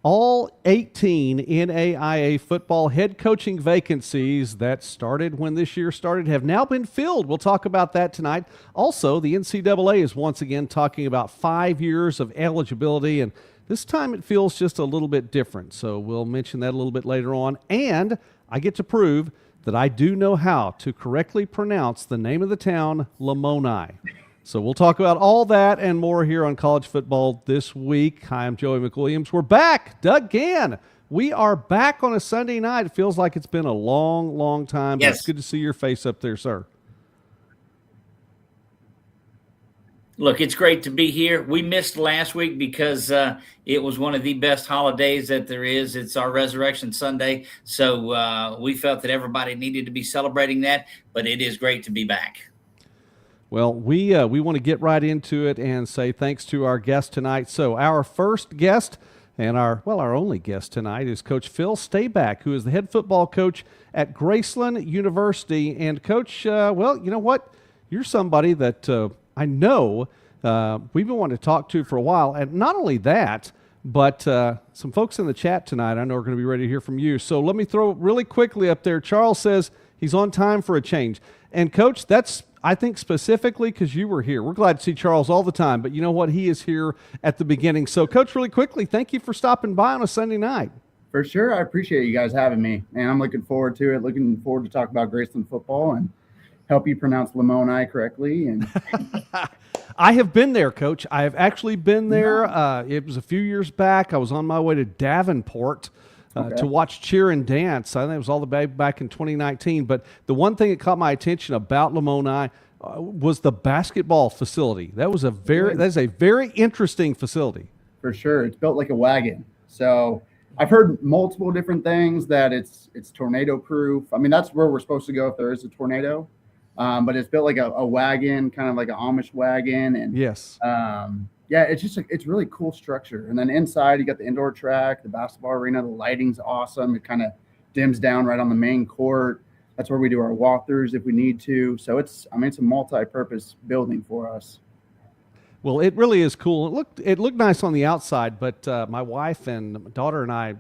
All 18 NAIA football head coaching vacancies that started when this year started have now been filled. We'll talk about that tonight. Also, the NCAA is once again talking about 5 years of eligibility, and this time it feels just a little bit different. So we'll mention that a little bit later on. And I get to prove that I do know how to correctly pronounce the name of the town, Lamoni. So we'll talk about all that and more here on College Football This Week. Hi, I'm Joey McWilliams. We're back. Doug Gann. We are back on a Sunday night. It feels like it's been a long, long time. But Yes. It's good to see your face up there, sir. Look, it's great to be here. We missed last week because it was one of the best holidays that there is. It's our Resurrection Sunday. So we felt that everybody needed to be celebrating that. But it is great to be back. Well, we want to get right into it and say thanks to our guest tonight. So our first guest and our only guest tonight is Coach Phil Stayback, who is the head football coach at Graceland University. And Coach, well, you know what? You're somebody that I know we've been wanting to talk to for a while. And not only that, but some folks in the chat tonight I know are going to be ready to hear from you. So let me throw really quickly up there. Charles says he's on time for a change. And, Coach, that's I think specifically because you were here. We're glad to see Charles all the time, but you know what? He is here at the beginning. So, Coach, really quickly, thank you for stopping by on a Sunday night. For sure. I appreciate you guys having me, and I'm looking forward to it. Looking forward to talk about Graceland football and help you pronounce Lamoni correctly. And I have been there, Coach. I have actually been there. It was a few years back. I was on my way to Davenport to watch cheer and dance. I think it was all the way back in 2019. But the one thing that caught my attention about Lamoni was the basketball facility. That is a very interesting facility. For sure. It's built like a wagon. So I've heard multiple different things that it's tornado proof. I mean, that's where we're supposed to go if there is a tornado. But it's built like a wagon, kind of like an Amish wagon. And yes. Yeah, it's really cool structure. And then inside you got the indoor track, the basketball arena, the lighting's awesome. It kind of dims down right on the main court. That's where we do our walkthroughs if we need to. So it's a multi-purpose building for us. Well, it really is cool. It looked nice on the outside, but my wife and my daughter and I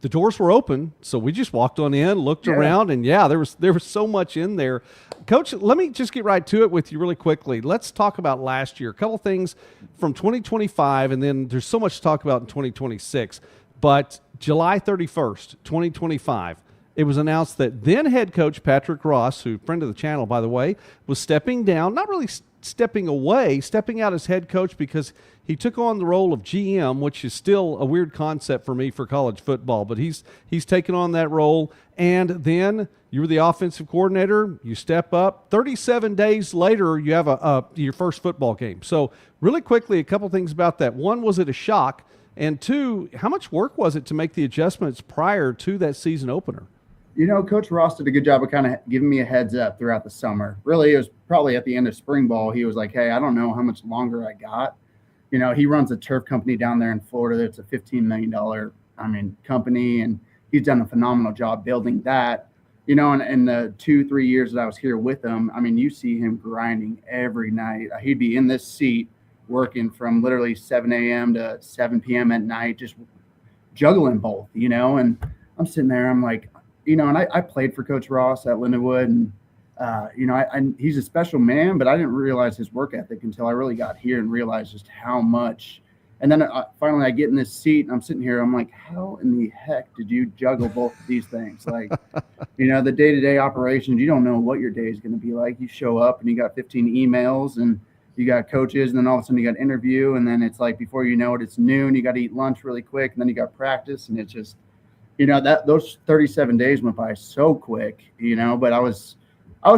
the doors were open, so we just walked on in, looked around, and there was so much in there. Coach, let me just get right to it with you really quickly. Let's talk about last year. A couple things from 2025, and then there's so much to talk about in 2026. But July 31st, 2025, it was announced that then head coach Patrick Ross, who friend of the channel, by the way, was stepping down, not really stepping away, stepping out as head coach because he took on the role of GM, which is still a weird concept for me for college football, but he's taken on that role. And then you were the offensive coordinator. You step up. 37 days later, you have your first football game. So really quickly, a couple things about that. One, was it a shock? And two, how much work was it to make the adjustments prior to that season opener? You know, Coach Ross did a good job of kind of giving me a heads up throughout the summer. Really, it was probably at the end of spring ball. He was like, hey, I don't know how much longer I got. You know, he runs a turf company down there in Florida. It's a $15 million, company, and he's done a phenomenal job building that. You know, and in the 2-3 years that I was here with him, I mean, you see him grinding every night. He'd be in this seat working from literally 7 a.m. to 7 p.m. at night, just juggling both, you know. And I'm sitting there, I'm like, you know, and I played for Coach Ross at Lindenwood, and you know, he's a special man, but I didn't realize his work ethic until I really got here and realized just how much. And then finally I get in this seat and I'm sitting here, I'm like, how in the heck did you juggle both of these things? Like, you know, the day-to-day operations, you don't know what your day is going to be like. You show up and you got 15 emails and you got coaches, and then all of a sudden you got an interview, and then it's like, before you know it, it's noon, you got to eat lunch really quick, and then you got practice, and it's just, you know, those 37 days went by so quick, you know, but I was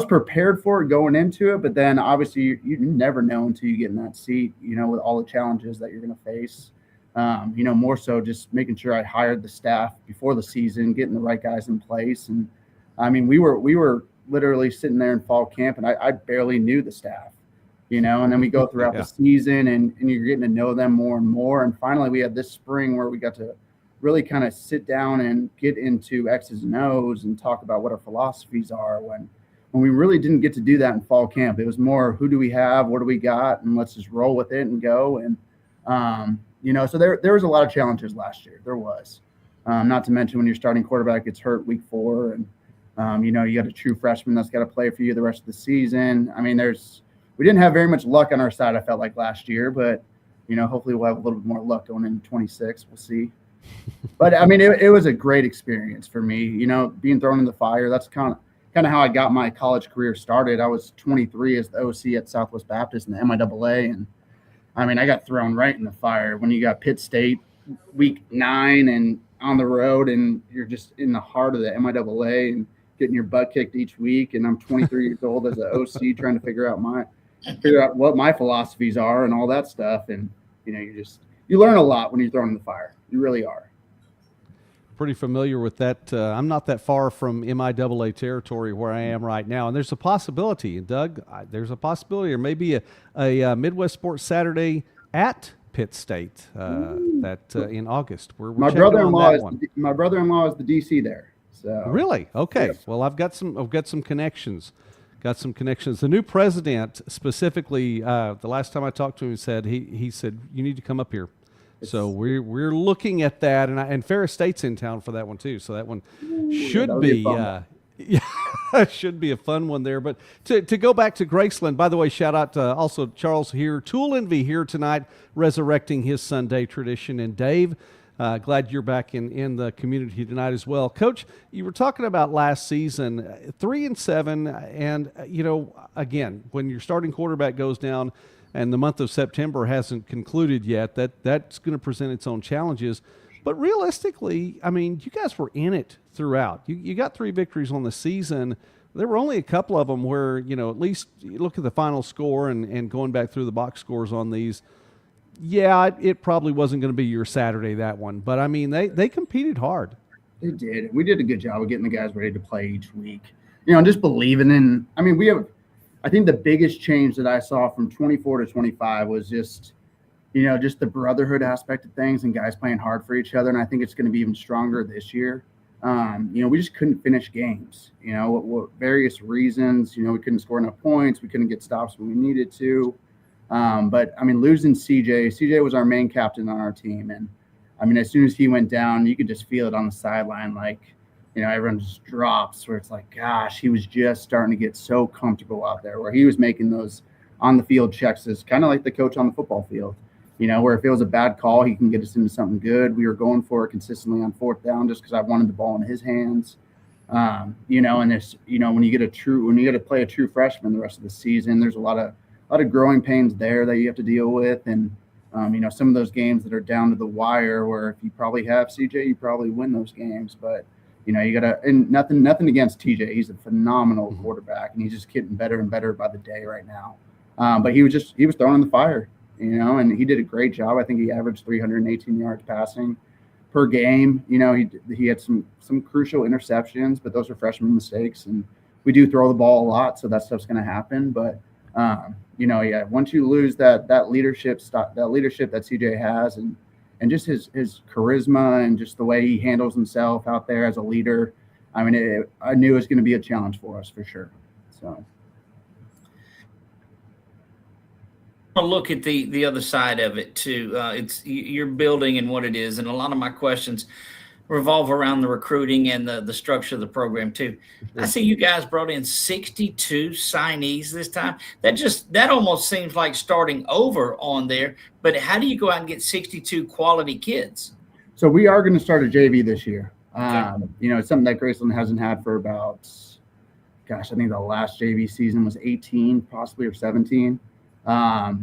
prepared for it going into it. But then obviously you never know until you get in that seat, you know, with all the challenges that you're going to face. You know, more so just making sure I hired the staff before the season, getting the right guys in place. And I mean, we were literally sitting there in fall camp, and I barely knew the staff, you know, and then we go throughout the season and you're getting to know them more and more. And finally we had this spring where we got to really kind of sit down and get into X's and O's and talk about what our philosophies are, when we really didn't get to do that in fall camp. It was more, who do we have, what do we got, and let's just roll with it and go. And So there was a lot of challenges last year. There was, not to mention when your starting quarterback gets hurt week 4, and you got a true freshman that's got to play for you the rest of the season. I mean, we didn't have very much luck on our side, I felt like, last year, but hopefully we'll have a little bit more luck going into 26. We'll see. But I mean, it was a great experience for me, being thrown in the fire. That's kind of how I got my college career started. I was 23 as the OC at Southwest Baptist in the MIAA, and I mean, I got thrown right in the fire when you got Pitt State week 9 and on the road, and you're just in the heart of the MIAA and getting your butt kicked each week. And I'm 23 years old as an OC trying to figure out what my philosophies are and all that stuff. And you learn a lot when you're thrown in the fire. You really are. Pretty familiar with that. I'm not that far from MIAA territory where I am right now, and there's a possibility, Doug. There's a possibility, or maybe a Midwest Sports Saturday at Pitt State in August. My brother-in-law is the DC there. So really, okay. Yes. Well, I've got some connections. The new president specifically, the last time I talked to him, said he said you need to come up here. So we're looking at that, and Ferris State's in town for that one too. So that one should be should be a fun one there. But to go back to Graceland, by the way, shout out to also Charles here, Tool Envy here tonight, resurrecting his Sunday tradition, and Dave. Glad you're back in the community tonight as well. Coach, you were talking about last season, 3-7, and again, when your starting quarterback goes down and the month of September hasn't concluded yet, that's going to present its own challenges. But realistically, I mean, you guys were in it throughout. You got 3 victories on the season. There were only a couple of them where, at least you look at the final score and going back through the box scores on these, it probably wasn't going to be your Saturday, that one. But, I mean, they competed hard. They did. We did a good job of getting the guys ready to play each week. And just believing in – I mean, I think the biggest change that I saw from 24 to 25 was just the brotherhood aspect of things and guys playing hard for each other. And I think it's going to be even stronger this year. We just couldn't finish games, various reasons. We couldn't score enough points. We couldn't get stops when we needed to. But I mean, losing CJ was our main captain on our team. And I mean, as soon as he went down, you could just feel it on the sideline. Like, everyone just drops where it's like, gosh, he was just starting to get so comfortable out there where he was making those on the field checks as kind of like the coach on the football field, where if it was a bad call, he can get us into something good. We were going for it consistently on 4th down just because I wanted the ball in his hands. And there's, when you get to play a true freshman the rest of the season, there's a lot of growing pains there that you have to deal with. And, some of those games that are down to the wire where if you probably have CJ, you probably win those games. But, you got to – and nothing against TJ. He's a phenomenal quarterback, and he's just getting better and better by the day right now. But he was thrown in the fire, and he did a great job. I think he averaged 318 yards passing per game. He had some crucial interceptions, but those are freshman mistakes. And we do throw the ball a lot, so that stuff's going to happen. But, once you lose that leadership that CJ has and just his charisma and just the way he handles himself out there as a leader, I mean, I knew it was going to be a challenge for us for sure. So. I want to look at the other side of it too. It's you're building and what it is, and a lot of my questions revolve around the recruiting and the structure of the program too. I see you guys brought in 62 signees this time. That almost seems like starting over on there. But how do you go out and get 62 quality kids? So we are going to start a JV this year. Okay. It's something that Graceland hasn't had for about, I think the last JV season was 18, possibly, or 17. My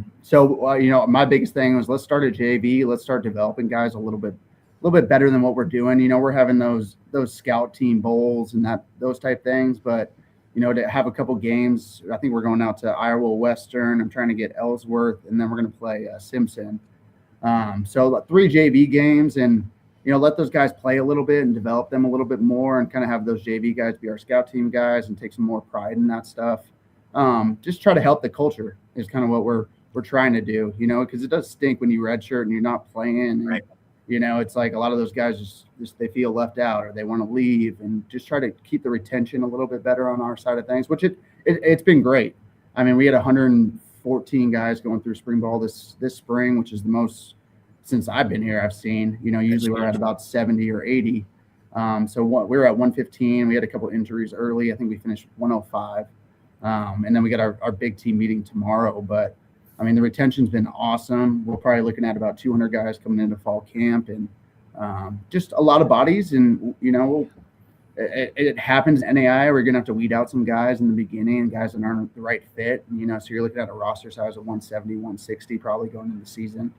biggest thing was let's start a JV. Let's start developing guys a little bit better than what we're doing. We're having those scout team bowls and those type things, but to have a couple games, I think we're going out to Iowa Western. I'm trying to get Ellsworth, and then we're going to play Simpson. So 3 JV games, and let those guys play a little bit and develop them a little bit more, and kind of have those JV guys be our scout team guys and take some more pride in that stuff. Just try to help the culture is kind of what we're trying to do, because it does stink when you redshirt and you're not playing. And, right. It's like a lot of those guys just they feel left out or they want to leave, and just try to keep the retention a little bit better on our side of things, which it's been great. I mean, we had 114 guys going through spring ball this spring, which is the most since I've been here, I've seen. Usually we're at about 70 or 80. So we were at 115. We had a couple injuries early. I think we finished 105. And then we got our big team meeting tomorrow. But, I mean, the retention's been awesome. We're probably looking at about 200 guys coming into fall camp, and just a lot of bodies. And, it happens in NAI. We're going to have to weed out some guys in the beginning, guys that aren't the right fit. So you're looking at a roster size of 170, 160 probably going into the season.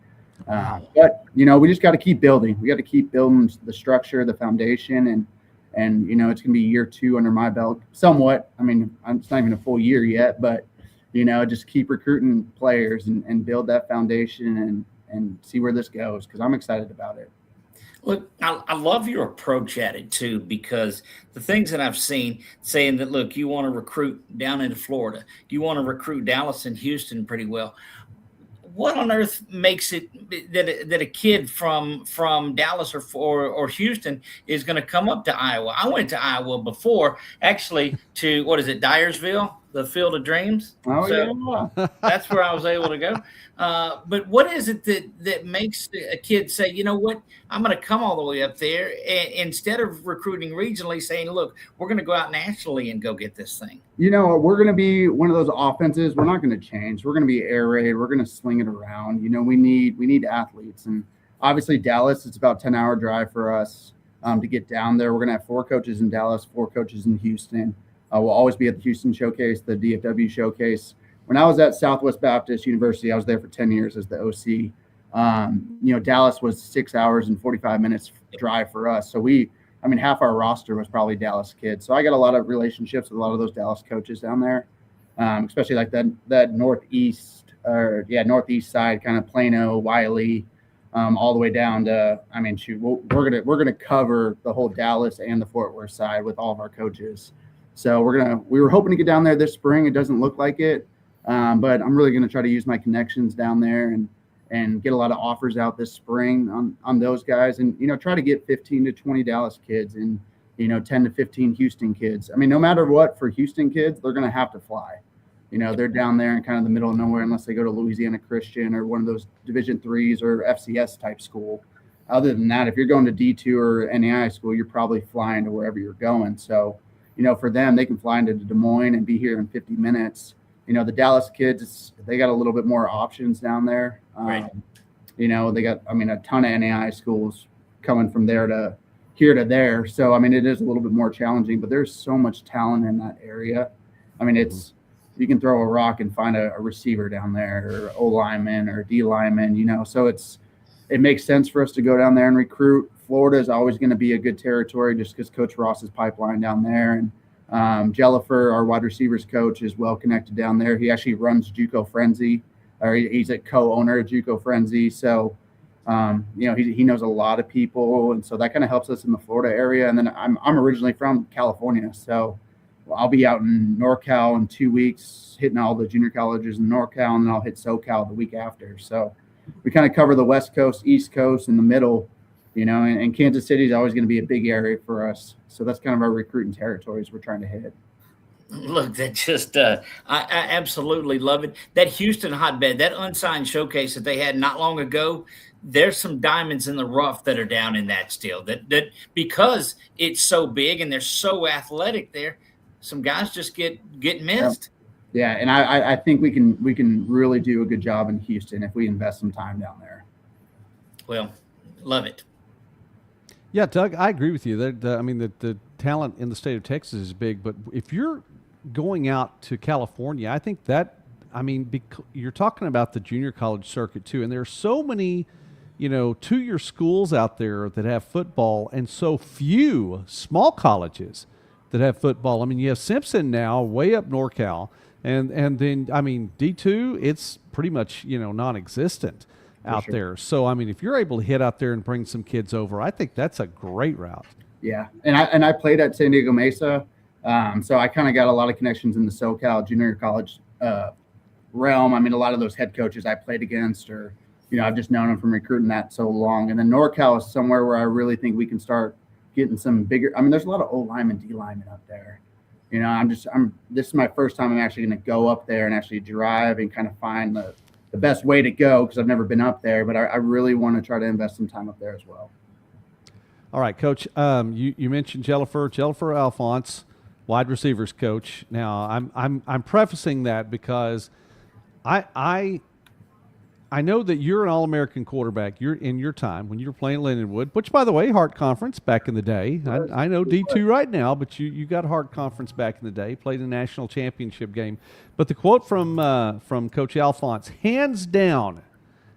But, we just got to keep building. We got to keep building the structure, the foundation, and it's going to be year 2 under my belt somewhat. I mean, it's not even a full year yet, but, just keep recruiting players and build that foundation and see where this goes, because I'm excited about it. Look, I love your approach at it, too, because the things that I've seen saying that, look, you want to recruit down into Florida. You want to recruit Dallas and Houston pretty well. What on earth makes it that a kid from Dallas or Houston is going to come up to Iowa? I went to Iowa before, actually, to, what is it, Dyersville, the Field of Dreams? Oh, so yeah. That's where I was able to go. But what is it that makes a kid say, you know what, I'm going to come all the way up there, and instead of recruiting regionally, saying, look, we're going to go out nationally and go get this thing? We're going to be one of those offenses. We're not going to change. We're going to be air raid. We're going to sling it around. We need athletes. And obviously Dallas, it's about a 10-hour drive for us to get down there. We're going to have 4 coaches in Dallas, 4 coaches in Houston. We'll always be at the Houston Showcase, the DFW Showcase. When I was at Southwest Baptist University, I was there for 10 years as the OC. Dallas was 6 hours and 45 minutes drive for us. So half our roster was probably Dallas kids. So I got a lot of relationships with a lot of those Dallas coaches down there, especially like that northeast side, kind of Plano, Wiley, all the way down to, we're gonna cover the whole Dallas and the Fort Worth side with all of our coaches. So we were hoping to get down there this spring. It doesn't look like it, but I'm really going to try to use my connections down there and get a lot of offers out this spring on those guys, and try to get 15 to 20 Dallas kids and 10 to 15 Houston kids. No matter what, for Houston kids, they're going to have to fly. They're down there in kind of the middle of nowhere unless they go to Louisiana Christian or one of those Division IIIs or FCS type school. Other than that, if you're going to D2 or NAI school, you're probably flying to wherever you're going. So for them, they can fly into Des Moines and be here in 50 minutes. The Dallas kids, they got a little bit more options down there. Right. They got, a ton of NAI schools coming from there to here to there. So, it is a little bit more challenging, but there's so much talent in that area. You can throw a rock and find a receiver down there, or O lineman or D lineman, so it makes sense for us to go down there and recruit. Florida is always going to be a good territory just because Coach Ross's pipeline down there. And Jellifer, our wide receivers coach, is well connected down there. He actually runs JUCO Frenzy, or he's a co-owner of JUCO Frenzy. So, he knows a lot of people. And so that kind of helps us in the Florida area. And then I'm originally from California. So I'll be out in NorCal in 2 weeks, hitting all the junior colleges in NorCal, and then I'll hit SoCal the week after. So we kind of cover the West Coast, East Coast, and the middle. And Kansas City is always going to be a big area for us. So that's kind of our recruiting territories we're trying to hit. Look, that just I absolutely love it. That Houston hotbed, that unsigned showcase that they had not long ago, there's some diamonds in the rough that are down in that still. That because it's so big and they're so athletic there, some guys just get missed. Yeah, and I think we can really do a good job in Houston if we invest some time down there. Well, love it. Yeah, Doug, I agree with you. The talent in the state of Texas is big, but if you're going out to California, I think you're talking about the junior college circuit too, and there are so many, 2-year schools out there that have football, and so few small colleges that have football. You have Simpson now, way up NorCal, and then D2, it's pretty much non-existent out there. So if you're able to hit out there and bring some kids over, I think that's a great route. Yeah, and I played at San Diego Mesa, so I kind of got a lot of connections in the SoCal junior college realm. A lot of those head coaches I played against, or I've just known them from recruiting that so long. And then NorCal is somewhere where I really think we can start getting some bigger. There's a lot of O linemen, D linemen up there. This is my first time I'm actually going to go up there and actually drive and kind of find the best way to go because I've never been up there, but I really want to try to invest some time up there as well. All right, Coach. You mentioned Jellifer Alphonse, wide receivers coach. Now I'm prefacing that because I know that you're an All-American quarterback. You're in your time when you were playing Lindenwood, which, by the way, Hart Conference back in the day. I know D2 right now, but you got Hart Conference back in the day. Played a national championship game. But the quote from Coach Alphonse, hands down,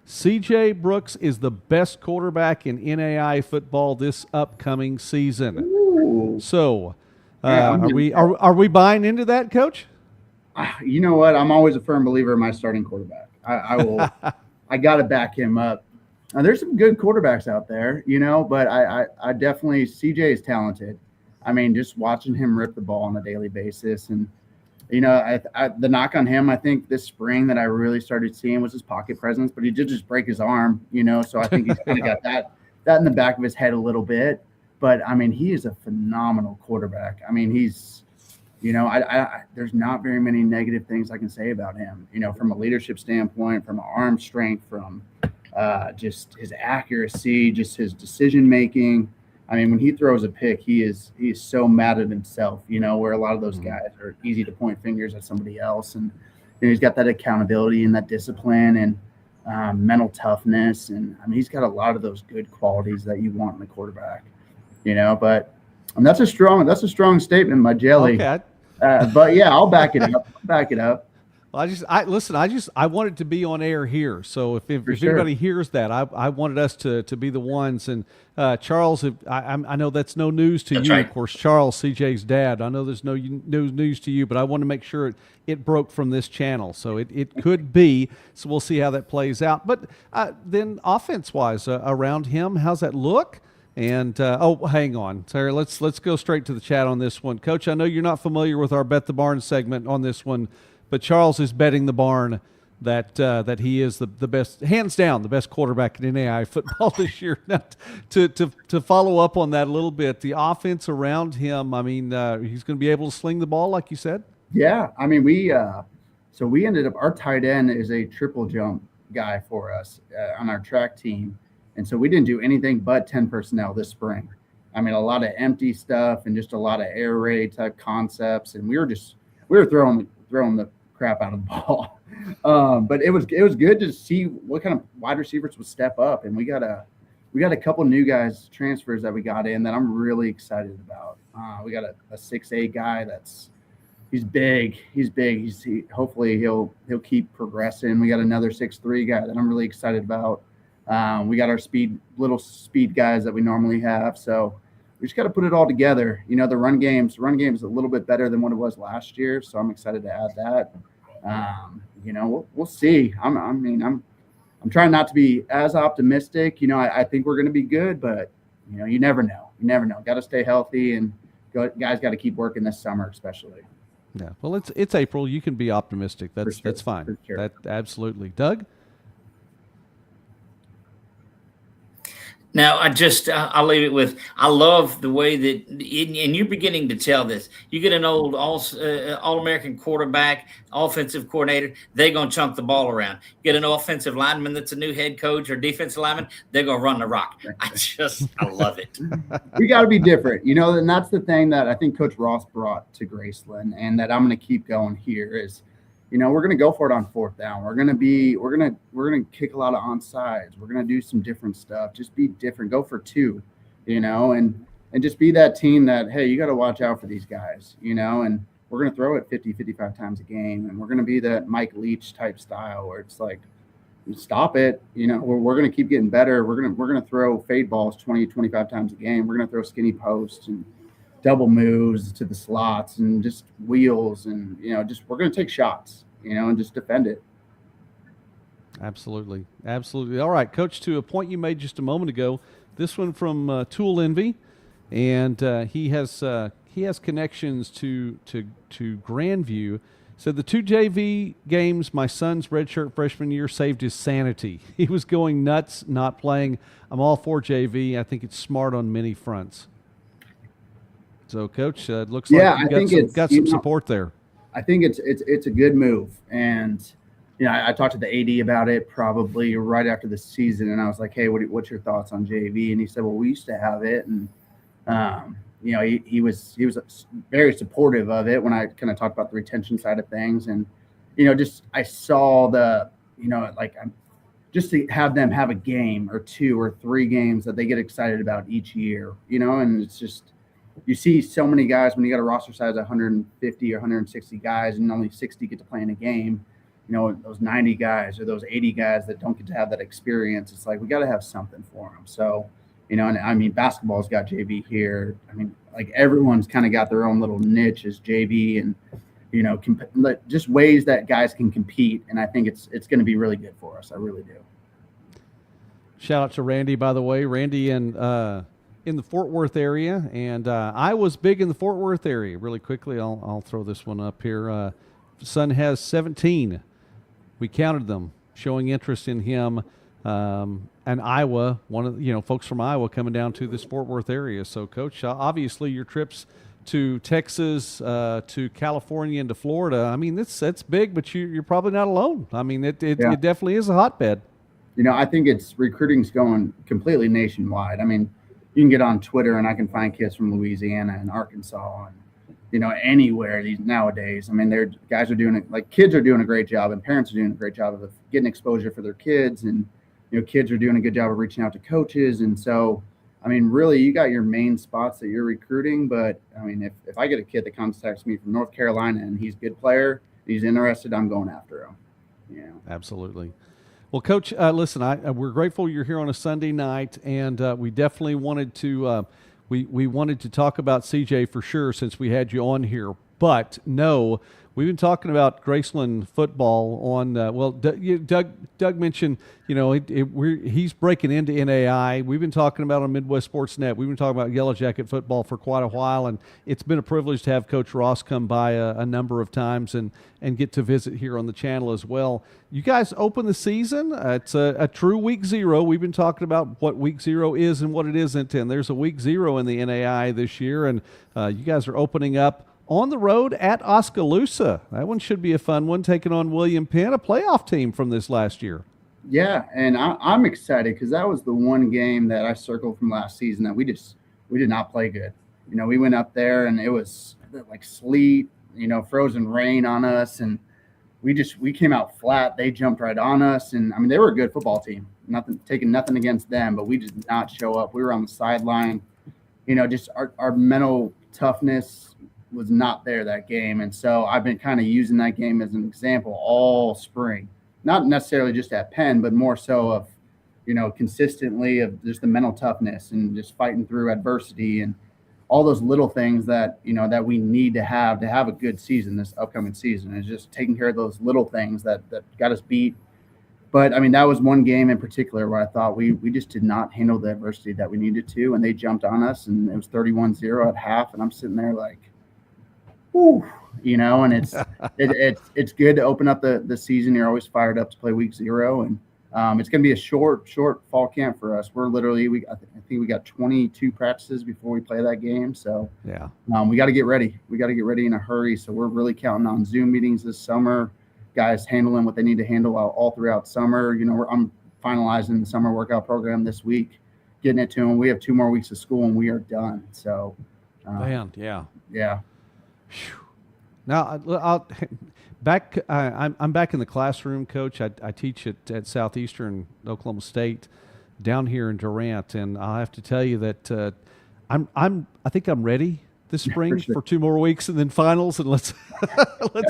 C.J. Brooks is the best quarterback in NAI football this upcoming season. Ooh. So, are we buying into that, Coach? You know what? I'm always a firm believer in my starting quarterback. I will. I got to back him up. Now, there's some good quarterbacks out there, but I definitely, CJ is talented. I mean, just watching him rip the ball on a daily basis. And, the knock on him, I think this spring that I really started seeing was his pocket presence, but he did just break his arm, so I think he's kind of got that in the back of his head a little bit. But, I mean, he is a phenomenal quarterback. I mean, he's, there's not very many negative things I can say about him, from a leadership standpoint, from arm strength, from just his accuracy, just his decision making. I mean, when he throws a pick, he is so mad at himself, where a lot of those guys are easy to point fingers at somebody else. And he's got that accountability and that discipline and mental toughness. And I mean, he's got a lot of those good qualities that you want in a quarterback, but that's a strong statement by Jelly. Okay. But yeah, I'll back it up. Well, I wanted to be on air here. So if anybody hears that, I wanted us to be the ones. And Charles, I know that's no news to you. Right. Of course, Charles, CJ's dad. I know there's no news to you, but I want to make sure it broke from this channel. So it could be. So we'll see how that plays out. But then offense-wise, around him, how's that look? And hang on, Sarah. Let's go straight to the chat on this one, Coach. I know you're not familiar with our Bet the Barn segment on this one, but Charles is betting the barn that he is the best, hands down, the best quarterback in NAI football this year. Now, to follow up on that a little bit, the offense around him. I mean, he's going to be able to sling the ball, like you said. Yeah, I mean, we ended up, our tight end is a triple jump guy for us on our track team. And so we didn't do anything but 10 personnel this spring. I mean, a lot of empty stuff and just a lot of air raid type concepts. And we were throwing the crap out of the ball. But it was good to see what kind of wide receivers would step up. And we got a couple new guys, transfers that we got in that I'm really excited about. We got a 6'8" guy he's big. Hopefully he'll keep progressing. We got another 6'3" guy that I'm really excited about. We got our little speed guys that we normally have. So we just got to put it all together. The run game is a little bit better than what it was last year. So I'm excited to add that. We'll see. I'm trying not to be as optimistic. I think we're going to be good, but you never know. Got to stay healthy, and guys got to keep working this summer, especially. Yeah. Well, it's April. You can be optimistic. That's fine. For sure. That absolutely. Doug? Now, I'll leave it with, I love the way that, and you're beginning to tell this, you get an old All-American quarterback, offensive coordinator, they're going to chunk the ball around. Get an offensive lineman that's a new head coach or defensive lineman, they're going to run the rock. I love it. We got to be different, and that's the thing that I think Coach Ross brought to Graceland, and that I'm going to keep going here is, we're going to go for it on fourth down. We're going to kick a lot of onside. We're going to do some different stuff. Just be different. Go for two, and just be that team that, hey, you got to watch out for these guys, and we're going to throw it 50, 55 times a game. And we're going to be that Mike Leach type style where it's like, stop it. We're going to keep getting better. We're going to throw fade balls 20, 25 times a game. We're going to throw skinny posts and double moves to the slots and just wheels and, we're going to take shots, and just defend it. Absolutely. Absolutely. All right, Coach, to a point you made just a moment ago, this one from Tool Envy, and he has connections to Grandview. Said the 2 JV games my son's redshirt freshman year saved his sanity. He was going nuts not playing. I'm all for JV. I think it's smart on many fronts. So, Coach, it looks like you got some support there. I think it's a good move, and I talked to the AD about it probably right after the season, and I was like, "Hey, what's your thoughts on JV?" And he said, "Well, we used to have it, and he was very supportive of it when I kind of talked about the retention side of things, and just I saw the just to have them have a game or 2 or 3 games that they get excited about each year, and it's just you see so many guys when you got a roster size of 150 or 160 guys and only 60 get to play in a game. Those 90 guys or those 80 guys that don't get to have that experience, it's like we got to have something for them. So, and I mean, basketball's got JV here. I mean, like everyone's kind of got their own little niche as JV, and just ways that guys can compete. And I think it's going to be really good for us. I really do. Shout out to Randy, by the way. Randy in the Fort Worth area, and I was big in the Fort Worth area. Really quickly, I'll throw this one up here. Son has 17. We counted them, showing interest in him. And Iowa, one of folks from Iowa coming down to this Fort Worth area. So, Coach, obviously your trips to Texas, to California, and to Florida. I mean, that's big, but you're probably not alone. I mean, it definitely is a hotbed. I think recruiting's going completely nationwide. I mean, you can get on Twitter and I can find kids from Louisiana and Arkansas and anywhere nowadays. I mean, guys are doing it, like kids are doing a great job and parents are doing a great job of getting exposure for their kids, and kids are doing a good job of reaching out to coaches. And so, I mean, really, you got your main spots that you're recruiting. But I mean, if I get a kid that contacts me from North Carolina and he's a good player, he's interested, I'm going after him. Absolutely. Well, Coach, listen, we're grateful you're here on a Sunday night, and we definitely wanted to we wanted to talk about CJ for sure since we had you on here. But no, we've been talking about Graceland football on. Doug mentioned he's breaking into NAI. We've been talking about on Midwest Sports Net. We've been talking about Yellow Jacket football for quite a while, and it's been a privilege to have Coach Ross come by a number of times and get to visit here on the channel as well. You guys open the season. It's a true week 0. We've been talking about what week 0 is and what it isn't, and there's a week 0 in the NAI this year, and you guys are opening up on the road at Oskaloosa. That one should be a fun one, taking on William Penn, a playoff team from this last year. Yeah, and I'm excited because that was the one game that I circled from last season that we did not play good. We went up there and it was like sleet, frozen rain on us, and we came out flat. They jumped right on us, and I mean they were a good football team. Taking nothing against them, but we did not show up. We were on the sideline. Just our mental toughness was not there that game, and so I've been kind of using that game as an example all spring. Not necessarily just at Penn, but more so of, consistently of just the mental toughness and just fighting through adversity and all those little things that, that we need to have a good season this upcoming season, is just taking care of those little things that got us beat. But, I mean, that was one game in particular where I thought we just did not handle the adversity that we needed to, and they jumped on us, and it was 31-0 at half, and I'm sitting there like, whew, and it's good to open up the season. You're always fired up to play week 0, and it's going to be a short fall camp for us. We're literally I think we got 22 practices before we play that game. So yeah, we got to get ready. We got to get ready in a hurry. So we're really counting on Zoom meetings this summer, guys handling what they need to handle all throughout summer. I'm finalizing the summer workout program this week, getting it to them. We have 2 more weeks of school and we are done. So man, yeah. Now I'm back in the classroom, Coach. I teach at Southeastern Oklahoma State down here in Durant, and I'll have to tell you that I think I'm ready this spring for 2 more weeks and then finals, and let's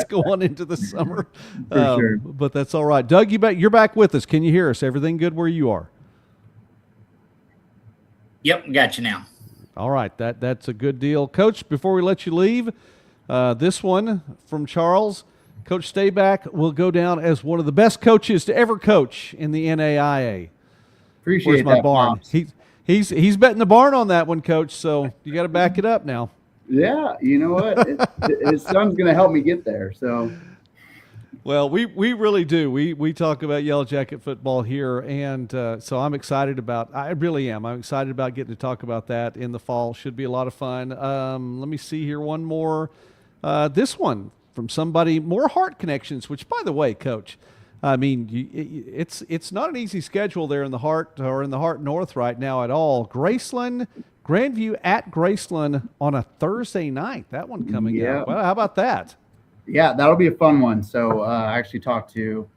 go on into the summer. Sure. But that's all right. Doug, you're back with us. Can you hear us? Everything good where you are? Yep, got you now. All right, that's a good deal. Coach, before we let you leave, this one from Charles. Coach Stayback will go down as one of the best coaches to ever coach in the NAIA. Appreciate Where's my that, barn? Pops. He's betting the barn on that one, Coach, so you got to back it up now. Yeah, you know what? His son's going to help me get there, so... Well, we really do. We talk about Yellow Jacket football here, and so I'm excited about. I really am. I'm excited about getting to talk about that in the fall. Should be a lot of fun. Let me see here. One more. This one from somebody more Heart Connections. Which, by the way, Coach, I mean, it's not an easy schedule there in the Heart North right now at all. Graceland, Grandview at Graceland on a Thursday night. That one coming up. Well, how about that? Yeah, that'll be a fun one. So I actually talked to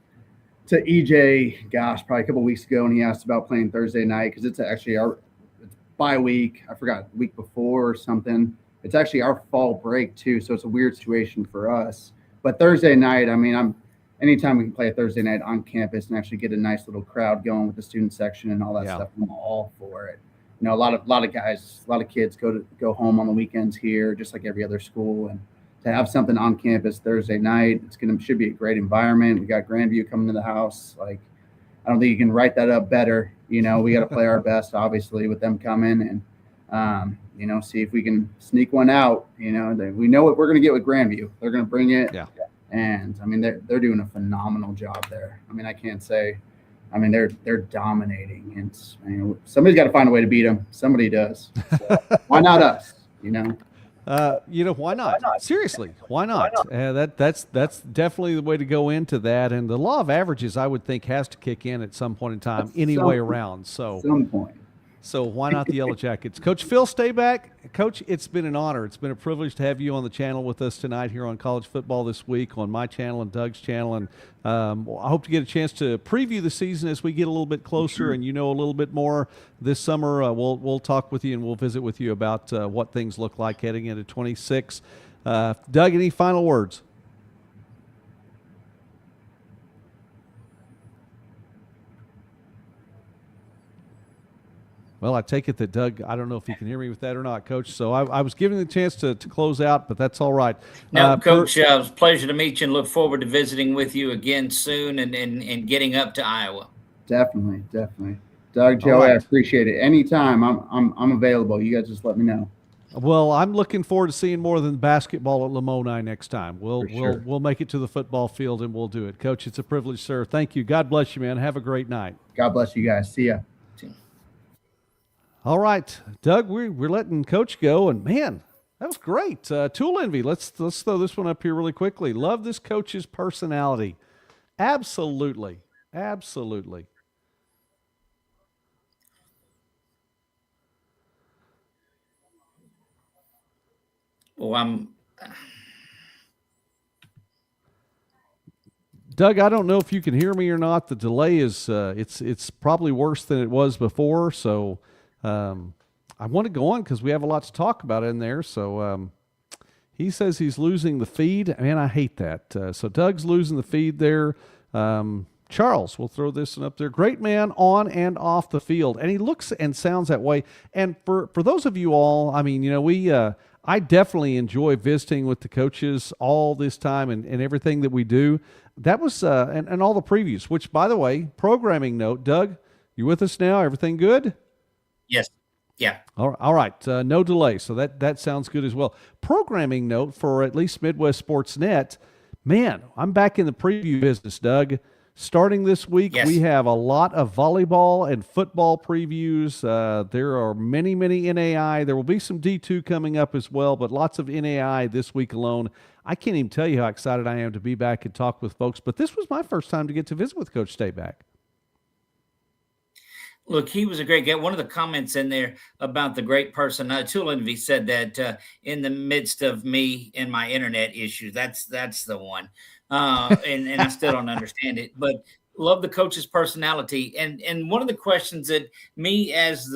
EJ, gosh, probably a couple weeks ago, and he asked about playing Thursday night because it's actually it's bye week. I forgot, the week before or something. It's actually our fall break too, so it's a weird situation for us. But Thursday night, I mean, anytime we can play a Thursday night on campus and actually get a nice little crowd going with the student section and all that stuff, I'm all for it. You know, a lot of guys, a lot of kids go home on the weekends here, just like every other school, and to have something on campus Thursday night, should be a great environment. We got Grandview coming to the house. Like, I don't think you can write that up better. You know, we got to play our best, obviously, with them coming and you know, see if we can sneak one out. You know, we know what we're going to get with Grandview. They're going to bring it. Yeah. And I mean, they're doing a phenomenal job there. I mean, I can't say. I mean, they're dominating, and you know, somebody's got to find a way to beat them. Somebody does. So why not us? You know. You know, why not? Seriously, why not? That's definitely the way to go into that. And the law of averages, I would think, has to kick in at some point in time, way around. So some point. So why not the Yellow Jackets? Coach Phil, stay back. Coach, it's been an honor. It's been a privilege to have you on the channel with us tonight here on College Football This Week on my channel and Doug's channel. And I hope to get a chance to preview the season as we get a little bit closer and you know a little bit more this summer. We'll talk with you and we'll visit with you about what things look like heading into 26. Doug, any final words? Well, I take it that Doug, I don't know if he can hear me with that or not, Coach. So I was giving the chance to close out, but that's all right. No, Coach, it was a pleasure to meet you and look forward to visiting with you again soon and getting up to Iowa. Definitely. Doug, Joey, right. I appreciate it. Anytime I'm available. You guys just let me know. Well, I'm looking forward to seeing more than basketball at Lamoni next time. We'll make it to the football field and we'll do it. Coach, it's a privilege, sir. Thank you. God bless you, man. Have a great night. God bless you guys. See ya. All right, Doug, we're letting Coach go, and man, that was great. Tool Envy, let's throw this one up here really quickly. Love this coach's personality. Absolutely. Well, Doug, I don't know if you can hear me or not. The delay is it's probably worse than it was before, so I want to go on because we have a lot to talk about in there. So he says he's losing the feed. Man, I hate that. So Doug's losing the feed there. Charles, we'll throw this one up there. Great man on and off the field. And he looks and sounds that way. And for those of you all, I mean, you know, I definitely enjoy visiting with the coaches all this time and everything that we do. That was, and all the previews, which, by the way, programming note, Doug, you with us now? Everything good? Yes. Yeah. All right. No delay. So that sounds good as well. Programming note for at least Midwest Sports Net. Man, I'm back in the preview business, Doug. Starting this week, we have a lot of volleyball and football previews. There are many NAI. There will be some D2 coming up as well, but lots of NAI this week alone. I can't even tell you how excited I am to be back and talk with folks, but this was my first time to get to visit with Coach Stayback. Look, he was a great guy. One of the comments in there about the great person, Tool Envy said that in the midst of me and my internet issues, that's the one. And I still don't understand it, but love the coach's personality. And one of the questions that me as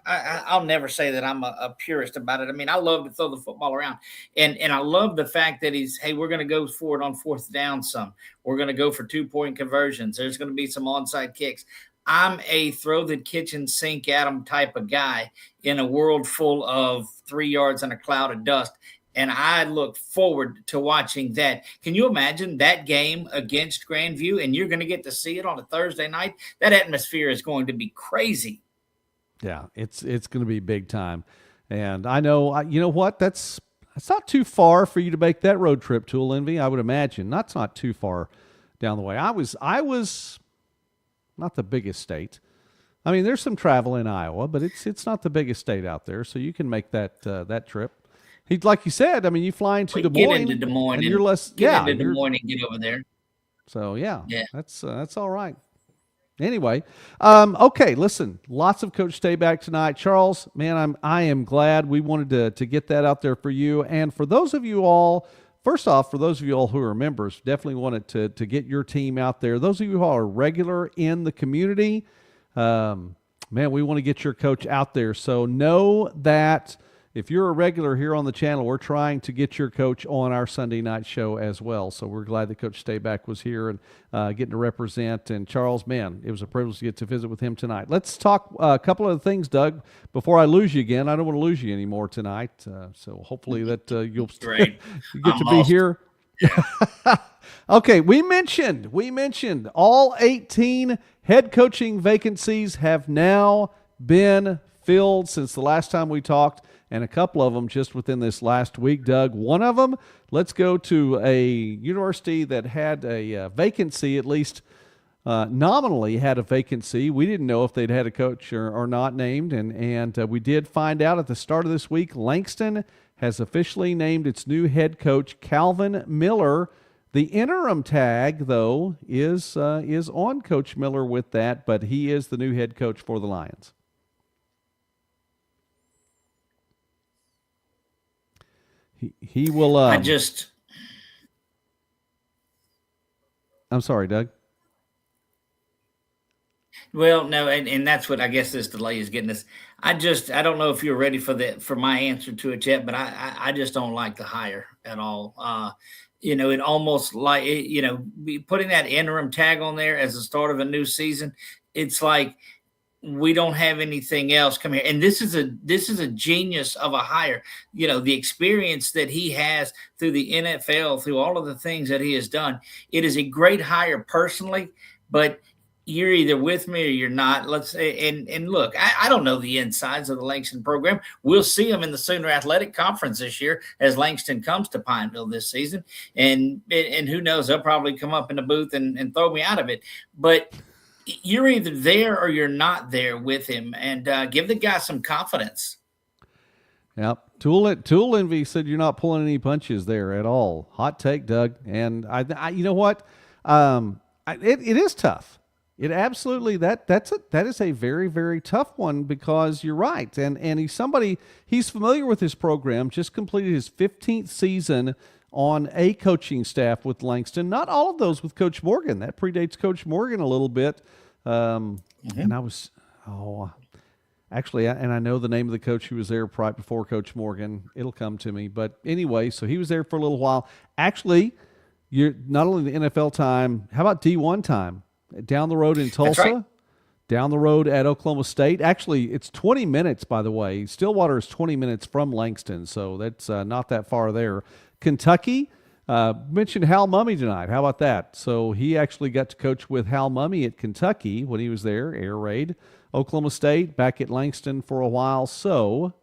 I'll never say that I'm a purist about it. I mean, I love to throw the football around and I love the fact that hey, we're going to go for it on fourth down some. We're going to go for 2-point conversions. There's going to be some onside kicks. I'm a throw the kitchen sink at 'em type of guy in a world full of 3 yards and a cloud of dust. And I look forward to watching that. Can you imagine that game against Grandview? And you're going to get to see it on a Thursday night. That atmosphere is going to be crazy. Yeah, it's going to be big time. And I know, you know what? That's not too far for you to make that road trip, Tool Envy, I would imagine. That's not too far down the way. I was not the biggest state. I mean, there's some travel in Iowa, but it's not the biggest state out there, so you can make that trip. Like you said, I mean, you fly into Des Moines. Get into Des Moines. And you're less. Get into Des Moines and get over there. So yeah, Yeah. that's all right. Anyway, okay. Listen, lots of Coach Stay back tonight, Charles. Man, I am glad we wanted to get that out there for you, and for those of you all. First off, for those of you all who are members, definitely wanted to get your team out there. Those of you who are regular in the community, man, we want to get your coach out there. So know that if you're a regular here on the channel, we're trying to get your coach on our Sunday night show as well. So we're glad that Coach Stayback was here and getting to represent. And Charles, man, it was a privilege to get to visit with him tonight. Let's talk a couple of things, Doug, before I lose you again. I don't want to lose you anymore tonight. So hopefully that you'll Great. you get I'm to be lost. here. Okay, we mentioned all 18 head coaching vacancies have now been filled since the last time we talked, and a couple of them just within this last week, Doug. One of them, let's go to a university that had a vacancy, at least nominally had a vacancy. We didn't know if they'd had a coach or not named, and we did find out at the start of this week. Langston has officially named its new head coach, Calvin Miller. The interim tag, though, is on Coach Miller with that, but he is the new head coach for the Lions. He will. I'm sorry, Doug. Well, no, and that's what I guess this delay is getting us. I don't know if you're ready for my answer to it yet, but I just don't like the hire at all. It almost like putting that interim tag on there as the start of a new season. It's like we don't have anything else. Come here, and this is a genius of a hire. The experience that he has through the NFL, through all of the things that he has done. It is a great hire personally, but you're either with me or you're not. Let's say, and look, I don't know the insides of the Langston program. We'll see them in the Sooner Athletic Conference this year as Langston comes to Pineville this season. And who knows, they'll probably come up in the booth and throw me out of it. But you're either there or you're not there with him, and give the guy some confidence. Yep. Tool Envy said you're not pulling any punches there at all. Hot take, Doug. And I you know what? It is tough. It absolutely that is a very, very tough one, because you're right. And he's familiar with his program, just completed his 15th season on a coaching staff with Langston. Not all of those with Coach Morgan. That predates Coach Morgan a little bit. And I was actually, and I know the name of the coach who was there right before Coach Morgan. It'll come to me. But anyway, so he was there for a little while. Actually, you're not only the NFL time, how about D1 time? Down the road in Tulsa, right. Down the road at Oklahoma State. Actually, it's 20 minutes, by the way. Stillwater is 20 minutes from Langston, so that's not that far there. Kentucky, mentioned Hal Mumme tonight. How about that? So he actually got to coach with Hal Mumme at Kentucky when he was there, air raid. Oklahoma State, back at Langston for a while. So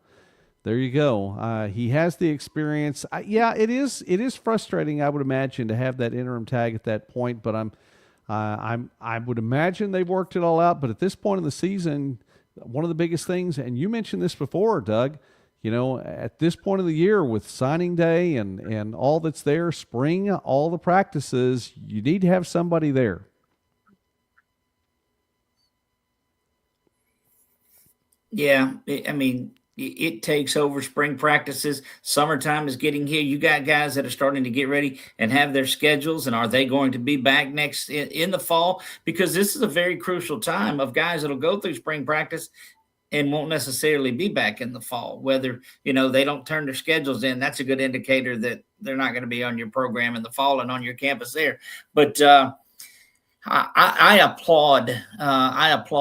there you go. He has the experience. It is frustrating, I would imagine, to have that interim tag at that point, but I would imagine they've worked it all out. But at this point in the season, one of the biggest things, and you mentioned this before, Doug, at this point of the year with signing day and all that's there, spring, all the practices, you need to have somebody there. Yeah, it takes over spring practices. Summertime is getting here. You got guys that are starting to get ready and have their schedules. And are they going to be back next in the fall? Because this is a very crucial time of guys that'll go through spring practice and won't necessarily be back in the fall. Whether, they don't turn their schedules in, that's a good indicator that they're not going to be on your program in the fall and on your campus there. But I applaud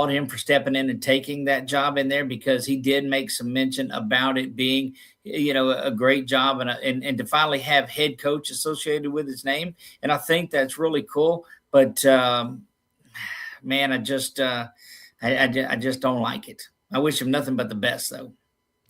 him for stepping in and taking that job in there, because he did make some mention about it being, a great job and to finally have head coach associated with his name. And I think that's really cool. But man, I just don't like it. I wish him nothing but the best, though.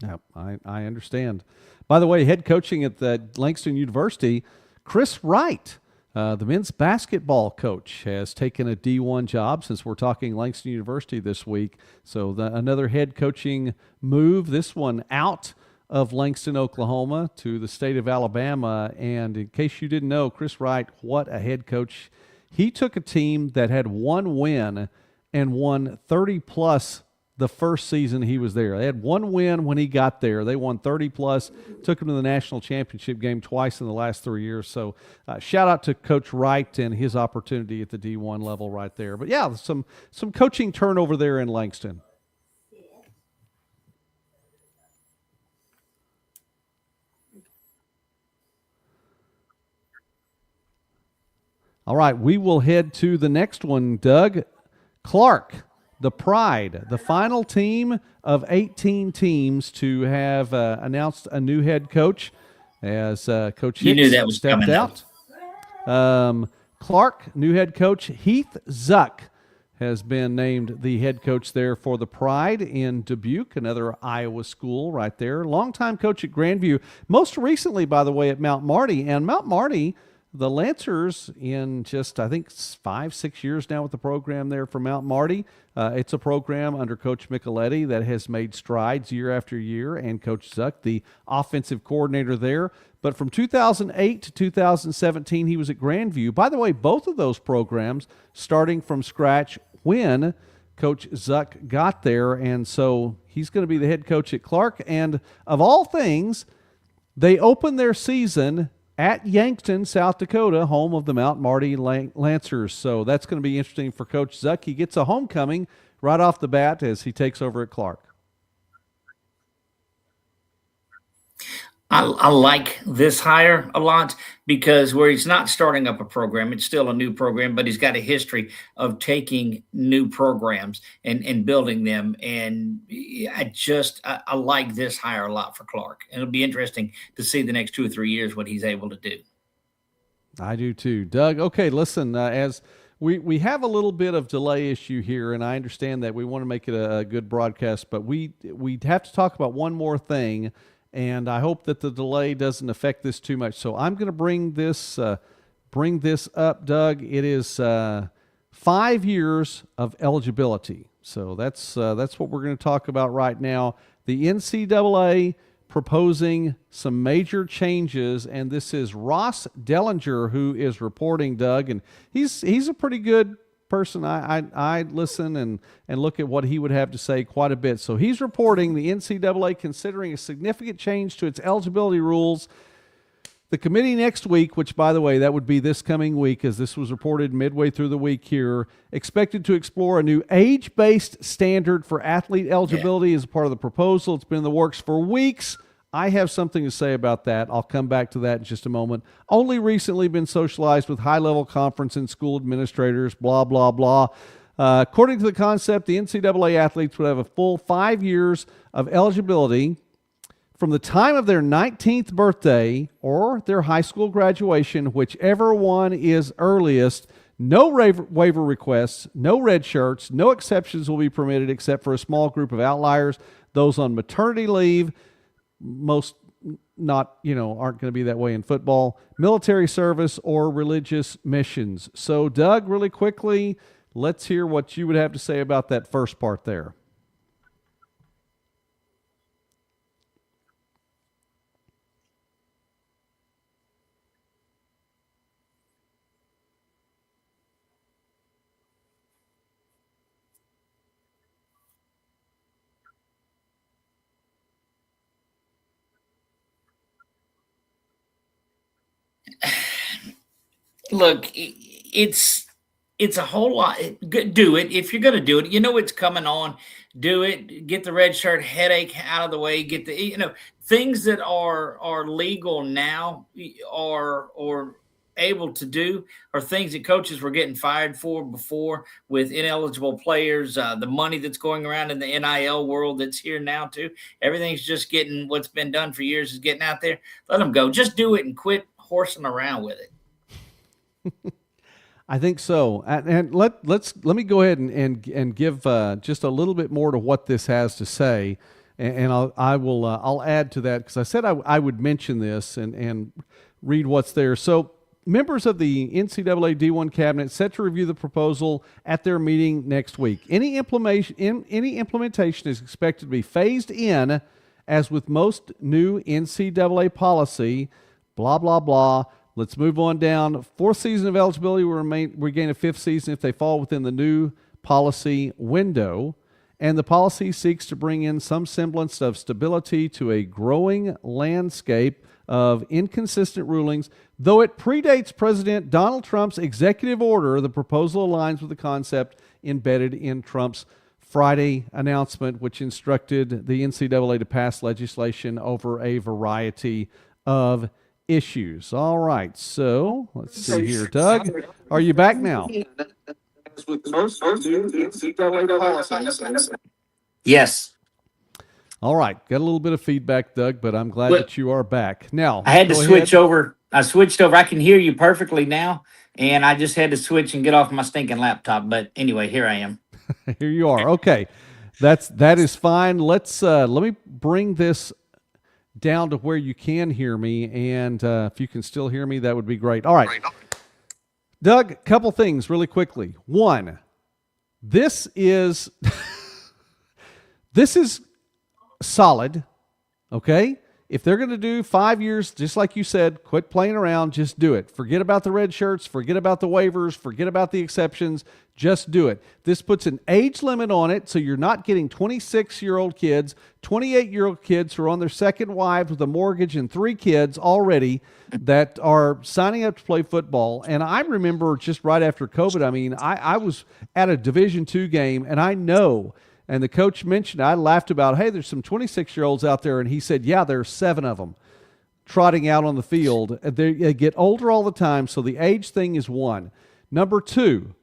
Yeah, I understand. By the way, head coaching at the Langston University, Chris Wright, the men's basketball coach, has taken a D1 job, since we're talking Langston University this week. So another head coaching move, this one out of Langston, Oklahoma to the state of Alabama. And in case you didn't know, Chris Wright, what a head coach He took a team that had one win and won 30 plus the first season he was there. They had one win when he got there. They won 30 plus, took him to the national championship game twice in the last 3 years. So shout out to Coach Wright and his opportunity at the D1 level right there. But yeah, some coaching turnover there in Langston. All right, we will head to the next one, Doug. Clark, the Pride, the final team of 18 teams to have announced a new head coach as Coach Hicks You knew that was stepped coming, out. Clark, new head coach Heath Zuck has been named the head coach there for the Pride in Dubuque, another Iowa school right there. Longtime coach at Grandview, most recently, by the way, at Mount Marty. And Mount Marty, the Lancers, in just, I think, 5-6 years now with the program there for Mount Marty. It's a program under Coach Micheletti that has made strides year after year, and Coach Zuck, the offensive coordinator there. But from 2008 to 2017, he was at Grandview. By the way, both of those programs starting from scratch when Coach Zuck got there, and so he's going to be the head coach at Clark. And of all things, they open their season at Yankton, South Dakota, home of the Mount Marty Lancers. So that's going to be interesting for Coach Zuck. He gets a homecoming right off the bat as he takes over at Clark. I like this hire a lot because where he's not starting up a program, it's still a new program, but he's got a history of taking new programs and building them. And I like this hire a lot for Clark. And it'll be interesting to see the next 2 or 3 years what he's able to do. I do too. Doug, okay, listen, as we have a little bit of delay issue here, and I understand that we want to make it a good broadcast, but we have to talk about one more thing. And I hope that the delay doesn't affect this too much. So I'm going to bring this up, Doug. It is 5 years of eligibility. So that's what we're going to talk about right now. The NCAA proposing some major changes, and this is Ross Dellinger who is reporting, Doug, and he's a pretty good person. I listen and look at what he would have to say quite a bit. So he's reporting the NCAA considering a significant change to its eligibility rules. The committee next week, which, by the way, that would be this coming week, as this was reported midway through the week here, expected to explore a new age-based standard for athlete eligibility as a part of the proposal. It's been in the works for weeks. I have something to say about that. I'll come back to that in just a moment. Only recently been socialized with high-level conference and school administrators, blah, blah, blah. According to the concept, the NCAA athletes would have a full 5 years of eligibility from the time of their 19th birthday or their high school graduation, whichever one is earliest. No waiver requests, no red shirts, no exceptions will be permitted except for a small group of outliers, those on maternity leave. Most aren't going to be that way in football, military service, or religious missions. So, Doug, really quickly, let's hear what you would have to say about that first part there. Look, it's a whole lot. Do it if you're going to do it. You know it's coming on. Do it. Get the red shirt headache out of the way. Get the things that are legal now or able to do are things that coaches were getting fired for before with ineligible players. The money that's going around in the NIL world that's here now too. Everything's just getting what's been done for years is getting out there. Let them go. Just do it and quit horsing around with it. I think so. And let me go ahead and give just a little bit more to what this has to say. And I'll add to that because I said I would mention this and read what's there. So members of the NCAA D1 cabinet set to review the proposal at their meeting next week. Any implementation is expected to be phased in, as with most new NCAA policy, blah, blah, blah, Let's move on down. Fourth season of eligibility will regain a fifth season if they fall within the new policy window. And the policy seeks to bring in some semblance of stability to a growing landscape of inconsistent rulings. Though it predates President Donald Trump's executive order, the proposal aligns with the concept embedded in Trump's Friday announcement, which instructed the NCAA to pass legislation over a variety of issues. All right, so let's see here. Doug, are you back now? Yes. All right, got a little bit of feedback, Doug, but I'm glad that you are back. Now, I had to go switch ahead. over. I switched over. I can hear you perfectly now, and I just had to switch and get off my stinking laptop. But anyway, here I am. Here you are. Okay, that is fine. Let me bring this down to where you can hear me, and if you can still hear me, that would be great. All right, Doug, couple things really quickly. One, this is this is solid, okay? If they're going to do 5 years, just like you said, quit playing around, just do it. Forget about the red shirts, forget about the waivers, forget about the exceptions, just do it. This puts an age limit on it, so you're not getting 26-year-old kids, 28-year-old kids who are on their second wives with a mortgage and 3 kids already that are signing up to play football. And I remember just right after COVID, I mean, I was at a Division II game, and I know, and the coach mentioned, I laughed about, hey, there's some 26-year-olds out there. And he said, yeah, there's 7 of them trotting out on the field. They get older all the time, so the age thing is one. Number 2,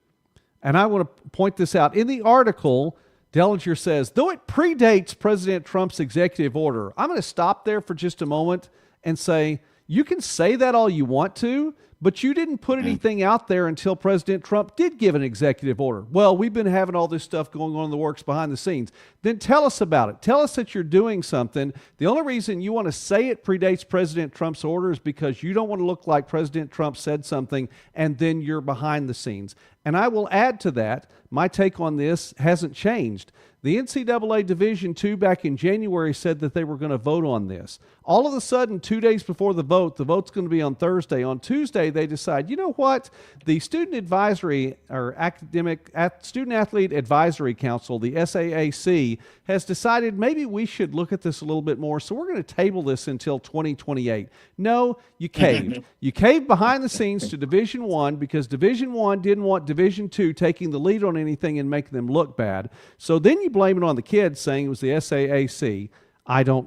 and I want to point this out. In the article, Dellinger says, though it predates President Trump's executive order, I'm going to stop there for just a moment and say, you can say that all you want to, but you didn't put anything out there until President Trump did give an executive order. Well, we've been having all this stuff going on in the works behind the scenes. Then tell us about it. Tell us that you're doing something. The only reason you want to say it predates President Trump's order is because you don't want to look like President Trump said something and then you're behind the scenes. And I will add to that, my take on this hasn't changed. The NCAA Division II back in January said that they were going to vote on this. All of a sudden, 2 days before the vote's going to be on Thursday. On Tuesday, they decide, you know what? The Student Advisory or Student Athlete Advisory Council, the SAAC, has decided maybe we should look at this a little bit more. So we're going to table this until 2028. No, you caved. You caved behind the scenes to Division I because Division I didn't want Division II taking the lead on anything and making them look bad. So then you blame it on the kids, saying it was the SAAC.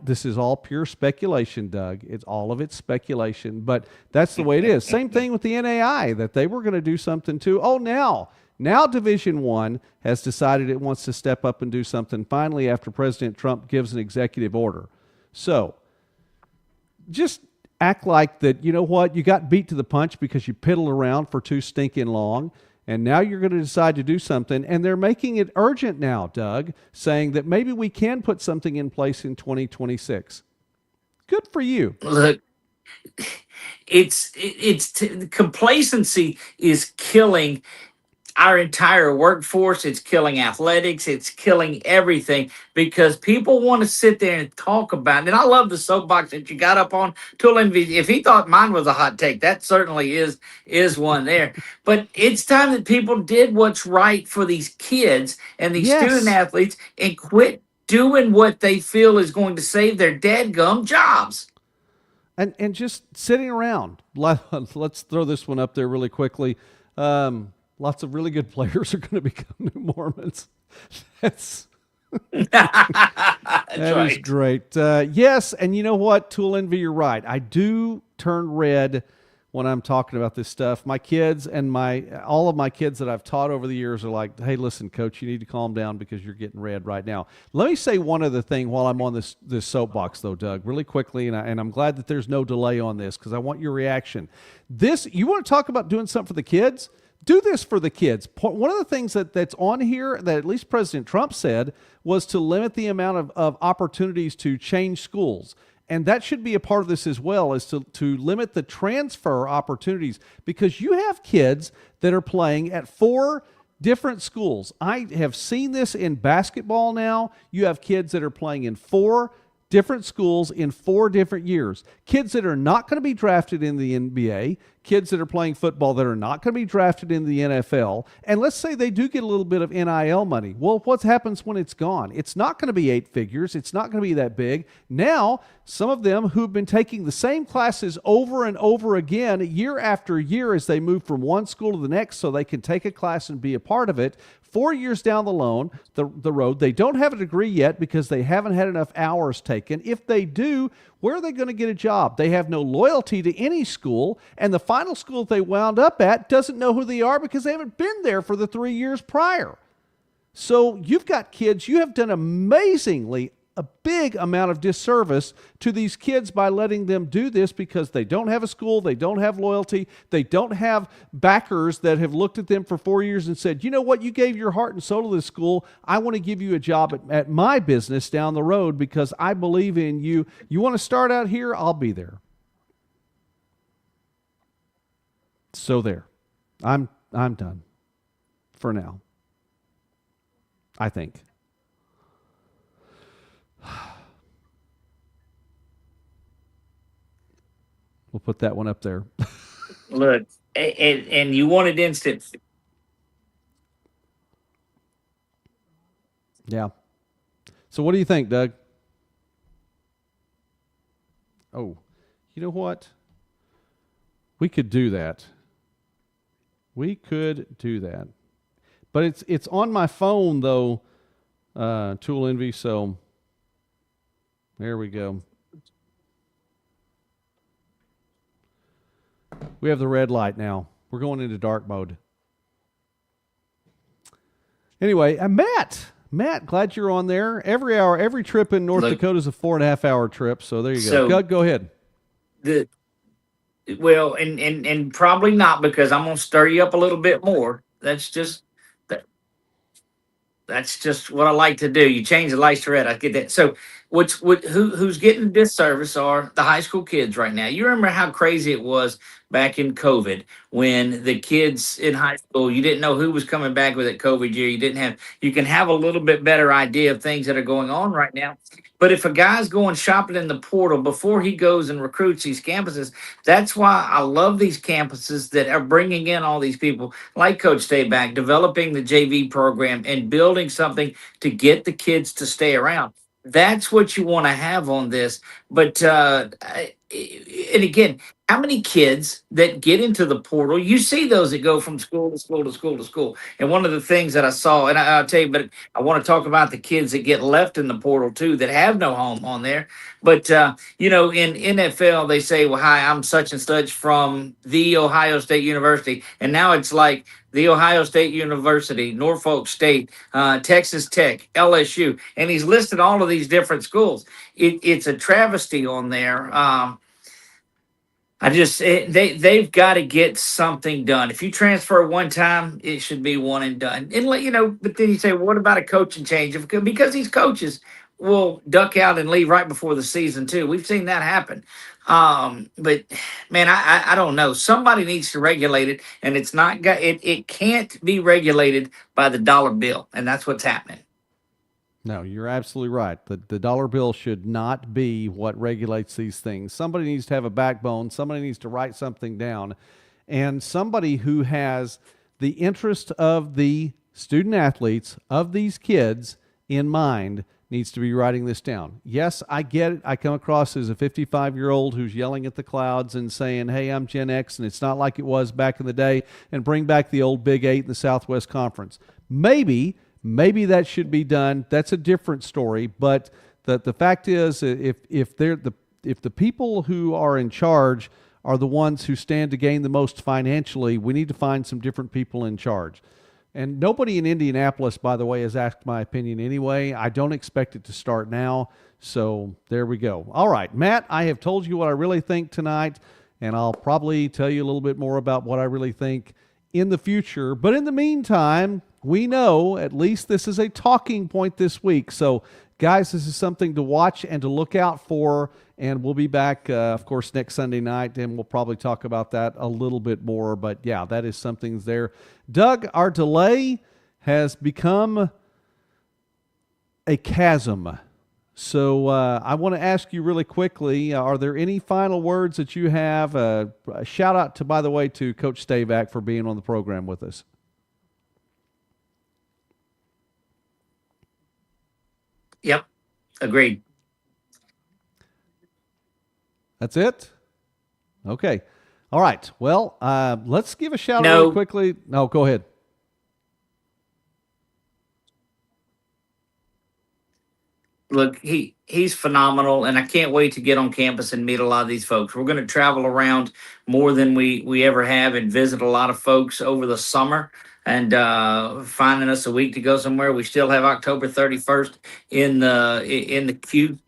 This is all pure speculation, Doug. It's all of it's speculation, but that's the way it is. Same thing with the NAI, that they were going to do something too. Oh, now Division I has decided it wants to step up and do something finally after President Trump gives an executive order. So just act like that, you know what, you got beat to the punch because you piddled around for too stinking long. And now you're going to decide to do something, and they're making it urgent now, Doug, saying that maybe we can put something in place in 2026. Good for you. Look, complacency is killing our entire workforce. It's killing athletics. It's killing everything because people want to sit there and talk about it. And I love the soapbox that you got up on. If he thought mine was a hot take, that certainly is one there. But it's time that people did what's right for these kids and these student athletes and quit doing what they feel is going to save their dadgum jobs. And just sitting around. Let's throw this one up there really quickly. Lots of really good players are going to become new Mormons. That's right. Is great. Yes, and you know what, Tool Envy, you're right. I do turn red when I'm talking about this stuff. My kids and all of my kids that I've taught over the years are like, hey, listen, Coach, you need to calm down because you're getting red right now. Let me say one other thing while I'm on this soapbox, though, Doug, really quickly, and I'm glad that there's no delay on this because I want your reaction. You want to talk about doing something for the kids? Do this for the kids. One of the things that's on here that at least President Trump said was to limit the amount of opportunities to change schools. And that should be a part of this as well, is to limit the transfer opportunities because you have kids that are playing at 4 different schools. I have seen this in basketball now. You have kids that are playing in 4 different schools in 4 different years. Kids that are not going to be drafted in the NBA, kids that are playing football that are not going to be drafted in the NFL, and let's say they do get a little bit of NIL money. Well, what happens when it's gone? It's not going to be 8 figures. It's not going to be that big. Now, some of them who've been taking the same classes over and over again, year after year, as they move from one school to the next so they can take a class and be a part of it, 4 years down the road, they don't have a degree yet because they haven't had enough hours taken. If they do, where are they going to get a job? They have no loyalty to any school, and the final school that they wound up at doesn't know who they are because they haven't been there for the 3 years prior. So you've got kids, you have done amazingly a big amount of disservice to these kids by letting them do this because they don't have a school, they don't have loyalty, they don't have backers that have looked at them for 4 years and said, you know what, you gave your heart and soul to this school. I want to give you a job at my business down the road because I believe in you. You want to start out here? I'll be there. So there. I'm done for now, I think. We'll put that one up there. Look, and you wanted instant. Yeah. So what do you think, Doug? Oh, you know what? We could do that. We could do that. But it's on my phone, though, Tool Envy, so there we go. We have the red light now. We're going into dark mode. Anyway, Matt, glad you're on there. Every trip in North Dakota is a 4.5 hour trip. So there you go. So go ahead. Well, and probably not, because I'm going to stir you up a little bit more. That's just what I like to do. You change the lights to red. I get that. So who's getting disservice are the high school kids right now. You remember how crazy it was back in COVID when the kids in high school, you didn't know who was coming back with it COVID year. You can have a little bit better idea of things that are going on right now. But if a guy's going shopping in the portal before he goes and recruits these campuses, that's why I love these campuses that are bringing in all these people like Coach Stayback, developing the JV program and building something to get the kids to stay around. That's what you want to have on this. But, and again, how many kids that get into the portal, you see those that go from school to school to school to school. And one of the things that I saw, and I'll tell you, but I want to talk about the kids that get left in the portal too, that have no home on there. But, in NFL, they say, well, hi, I'm such and such from the Ohio State University. And now it's like the Ohio State University, Norfolk State, Texas Tech, LSU. And he's listed all of these different schools. It's a travesty on there. They've got to get something done. If you transfer one time, it should be one and done. And but then you say, well, what about a coaching change? Because these coaches will duck out and leave right before the season too. We've seen that happen. But man, I don't know. Somebody needs to regulate it, and it can't be regulated by the dollar bill, and that's what's happening. No, you're absolutely right. The dollar bill should not be what regulates these things. Somebody needs to have a backbone. Somebody needs to write something down. And somebody who has the interest of the student athletes, of these kids in mind, needs to be writing this down. Yes, I get it. I come across as a 55-year-old who's yelling at the clouds and saying, hey, I'm Gen X, and it's not like it was back in the day, and bring back the old Big 8 in the Southwest Conference. Maybe that should be done. That's a different story. But the fact is, if the people who are in charge are the ones who stand to gain the most financially, we need to find some different people in charge. And nobody in Indianapolis, by the way, has asked my opinion anyway. I don't expect it to start now. So there we go. All right, Matt, I have told you what I really think tonight, and I'll probably tell you a little bit more about what I really think in the future. But in the meantime, we know at least this is a talking point this week. So, guys, this is something to watch and to look out for. And we'll be back, of course, next Sunday night, and we'll probably talk about that a little bit more. But, yeah, that is something there. Doug, our delay has become a chasm. So I want to ask you really quickly, are there any final words that you have? A shout out to, by the way, to Coach Stavac for being on the program with us. Yep, agreed. That's it? Okay. All right. Well, let's give a shout out really No, quickly. No, go ahead. look, he's phenomenal, and I can't wait to get on campus and meet a lot of these folks. We're going to travel around more than we ever have and visit a lot of folks over the summer. And finding us a week to go somewhere. We still have October 31st in the queue.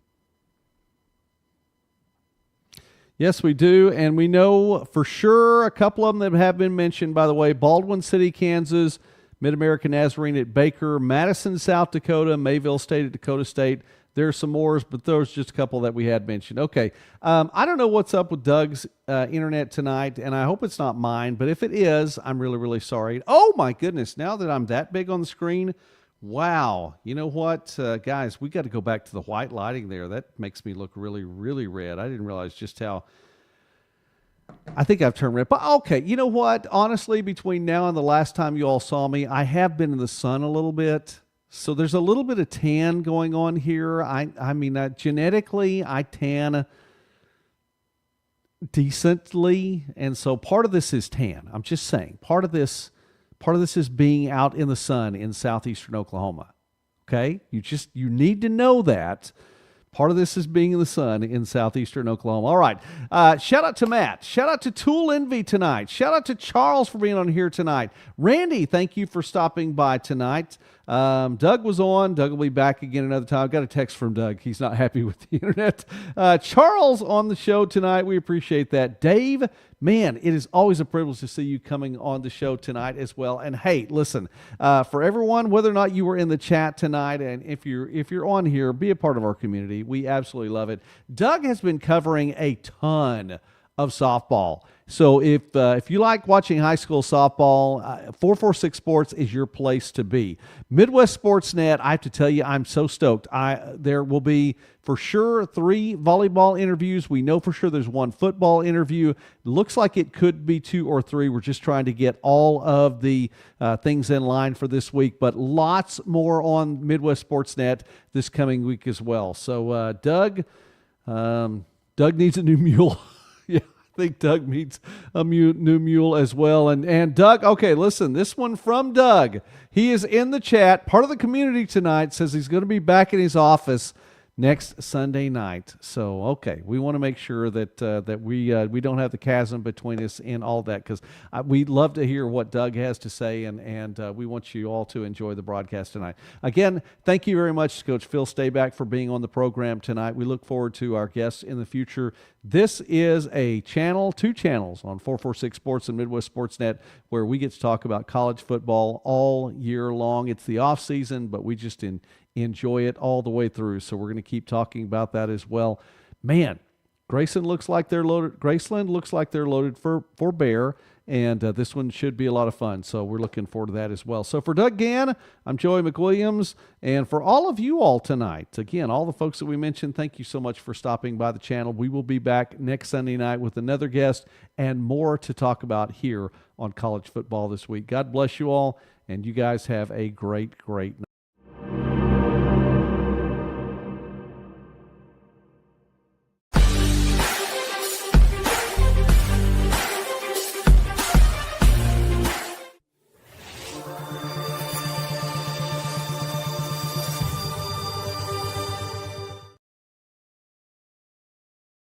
Yes, we do. And we know for sure a couple of them that have been mentioned, by the way: Baldwin City, Kansas, Mid-American Nazarene at Baker, Madison, South Dakota, Mayville State at Dakota State. There's some more, but those are just a couple that we had mentioned. Okay. I don't know what's up with Doug's internet tonight, and I hope it's not mine, but if it is, I'm really, really sorry. Oh, my goodness. Now that I'm that big on the screen, wow. You know what, guys, we got to go back to the white lighting there. That makes me look really, really red. I didn't realize just how. I think I've turned red. But okay, you know what? Honestly, between now and the last time you all saw me, I have been in the sun a little bit. So there's a little bit of tan going on here. I mean, genetically, I tan decently, and so part of this is tan. I'm just saying, part of this is being out in the sun in southeastern Oklahoma. Okay, you need to know that. Part of this is being in the sun in southeastern Oklahoma. All right. Shout out to Matt. Shout out to Tool Envy tonight. Shout out to Charles for being on here tonight. Randy, thank you for stopping by tonight. Doug was on. Doug will be back again another time. I got a text from Doug. He's not happy with the internet. Charles on the show tonight. We appreciate that. Dave, man, it is always a privilege to see you coming on the show tonight as well. And hey, listen, for everyone, whether or not you were in the chat tonight, and if you're on here, be a part of our community. We absolutely love it. Doug has been covering a ton of softball. So if you like watching high school softball, 446 Sports is your place to be. Midwest Sportsnet, I have to tell you, I'm so stoked. There will be for sure 3 volleyball interviews. We know for sure there's 1 football interview. Looks like it could be 2 or 3. We're just trying to get all of the things in line for this week, but lots more on Midwest Sportsnet this coming week as well. So Doug needs a new mule. Yeah. I think Doug needs a new mule as well. And Doug, okay, listen, this one from Doug. He is in the chat, part of the community tonight, says he's going to be back in his office next Sunday night. So, okay, we want to make sure that we don't have the chasm between us and all that, because we love to hear what Doug has to say, and we want you all to enjoy the broadcast tonight. Again, thank you very much, Coach Phil Stayback, for being on the program tonight. We look forward to our guests in the future. This is a channel, 2 channels on 446 Sports and Midwest Sportsnet, where we get to talk about college football all year long. It's the off season, but we just enjoy it all the way through. So we're going to keep talking about that as well. Man, Graceland looks like they're loaded for Bear, and this one should be a lot of fun. So we're looking forward to that as well. So for Doug Gann, I'm Joey McWilliams, and for all of you all tonight, again, all the folks that we mentioned, thank you so much for stopping by the channel. We will be back next Sunday night with another guest and more to talk about here on college football this week. God bless you all, and you guys have a great night.